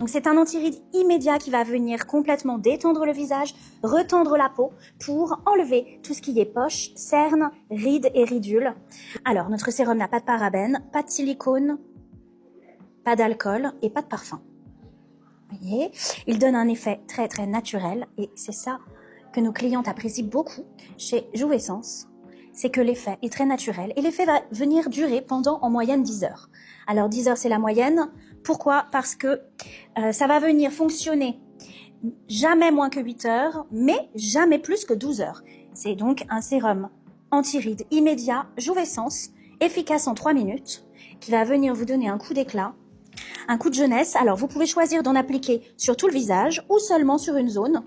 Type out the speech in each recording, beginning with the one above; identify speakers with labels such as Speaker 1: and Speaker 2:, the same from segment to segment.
Speaker 1: Donc c'est un anti-rides immédiat qui va venir complètement détendre le visage, retendre la peau pour enlever tout ce qui est poches, cernes, rides et ridules. Alors notre sérum n'a pas de parabènes, pas de silicone, pas d'alcool et pas de parfum. Vous voyez, il donne un effet très très naturel et c'est ça que nos clientes apprécient beaucoup chez Jouvessence. C'est que l'effet est très naturel et l'effet va venir durer pendant en moyenne 10 heures. Alors 10 heures c'est la moyenne. Pourquoi? Parce que ça va venir fonctionner jamais moins que 8 heures, mais jamais plus que 12 heures. C'est donc un sérum anti-rides immédiat, Jouvessence, efficace en 3 minutes, qui va venir vous donner un coup d'éclat, un coup de jeunesse. Alors vous pouvez choisir d'en appliquer sur tout le visage ou seulement sur une zone.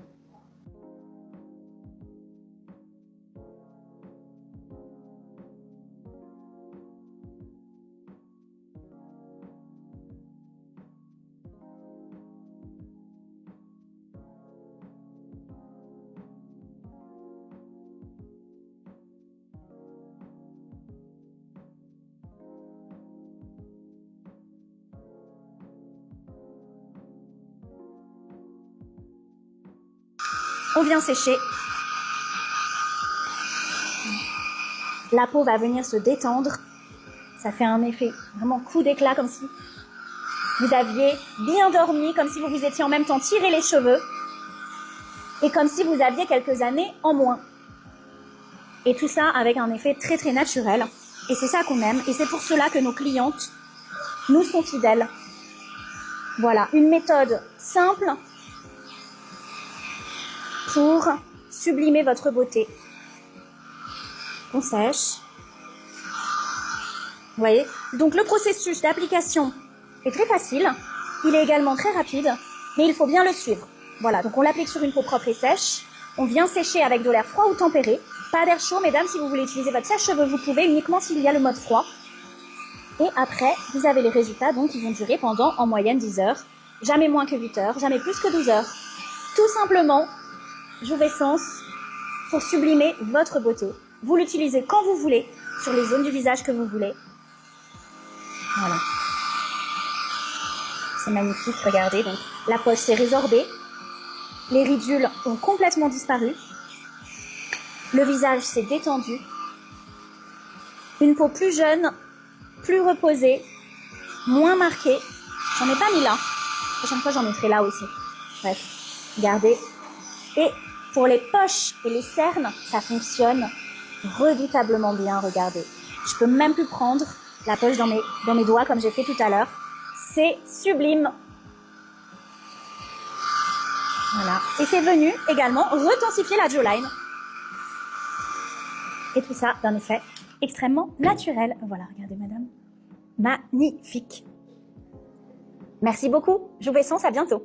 Speaker 1: On vient sécher. La peau va venir se détendre. Ça fait un effet vraiment coup d'éclat, comme si vous aviez bien dormi, comme si vous vous étiez en même temps tiré les cheveux et comme si vous aviez quelques années en moins. Et tout ça avec un effet très très naturel. Et c'est ça qu'on aime. Et c'est pour cela que nos clientes nous sont fidèles. Voilà, une méthode simple pour sublimer votre beauté. On sèche. Vous voyez? Donc le processus d'application est très facile. Il est également très rapide, mais il faut bien le suivre. Voilà, donc on l'applique sur une peau propre et sèche. On vient sécher avec de l'air froid ou tempéré. Pas d'air chaud, mesdames, si vous voulez utiliser votre sèche-cheveux, vous pouvez uniquement s'il y a le mode froid. Et après, vous avez les résultats, donc, qui vont durer pendant, en moyenne, 10 heures. Jamais moins que 8 heures, jamais plus que 12 heures. Tout simplement, Jouvessence pour sublimer votre beauté. Vous l'utilisez quand vous voulez, sur les zones du visage que vous voulez. Voilà. C'est magnifique, regardez. Donc, la poche s'est résorbée. Les ridules ont complètement disparu. Le visage s'est détendu. Une peau plus jeune, plus reposée, moins marquée. J'en ai pas mis là. La prochaine fois, j'en mettrai là aussi. Bref, regardez. Et pour les poches et les cernes, ça fonctionne redoutablement bien, regardez. Je peux même plus prendre la poche dans mes doigts comme j'ai fait tout à l'heure. C'est sublime. Voilà. Et c'est venu également retensifier la jawline. Et tout ça d'un effet extrêmement naturel. Voilà, regardez madame. Magnifique. Merci beaucoup. Jouvessence, à bientôt.